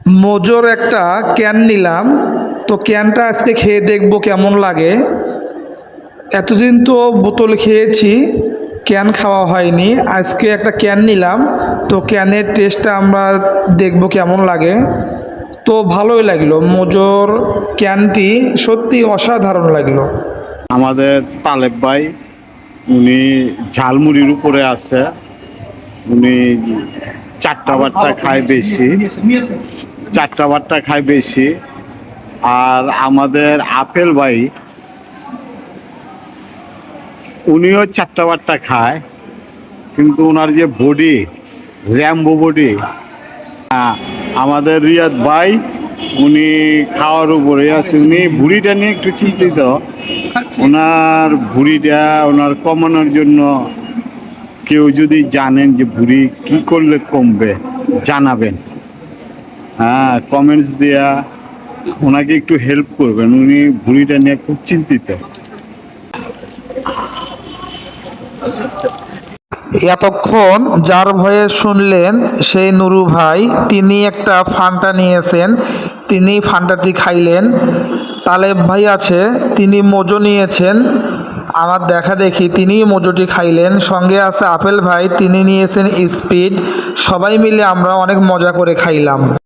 মোজোর একটা ক্যান নিলাম, তো ক্যানটা আজকে খেয়ে দেখব কেমন লাগে। এতদিন তো বোতল খেয়েছি, ক্যান খাওয়া হয়নি। আজকে একটা ক্যান নিলাম, তো ক্যানের টেস্টটা আমরা দেখব কেমন লাগে। তো ভালোই লাগলো, মোজোর ক্যানটি সত্যি অসাধারণ লাগলো। আমাদের তালেব ভাই উনি ঝালমুড়ির উপরে আছে। উনি চারটা বারটা খায় বেশি, চারটা বারটা খায় বেশি। আর আমাদের আপেল ভাই উনিও চারটা বারটা খায়, কিন্তু ওনার যে বডি, র্যাম্বো বডি। আমাদের রিয়াদ ভাই উনি খাওয়ার উপরে আছে, উনি ভুঁড়িটা নিয়ে একটু চিন্তিত। ওনার ভুঁড়িটা ওনার কমানোর জন্য কেউ যদি জানেন যে ভুঁড়ি কী করলে কমবে জানাবেন। হ্যাঁ, কমেন্টস দেয়া ওনাকে একটু হেল্প করবেন, উনি ভুঁড়িটা নিয়ে খুব চিন্তিত। এতক্ষণ যার ভয়ে শুনলেন সেই নুরু ভাই, তিনি একটা ফান্টা নিয়েছেন, তিনি ফান্টাটি খাইলেন। তালেব ভাই আছে, তিনি মোজো নিয়েছেন, আমার দেখা দেখি তিনি মোজোটি খাইলেন। সঙ্গে আছে আপেল ভাই, তিনি নিয়েছেন স্পিড। সবাই মিলে আমরা অনেক মজা করে খাইলাম।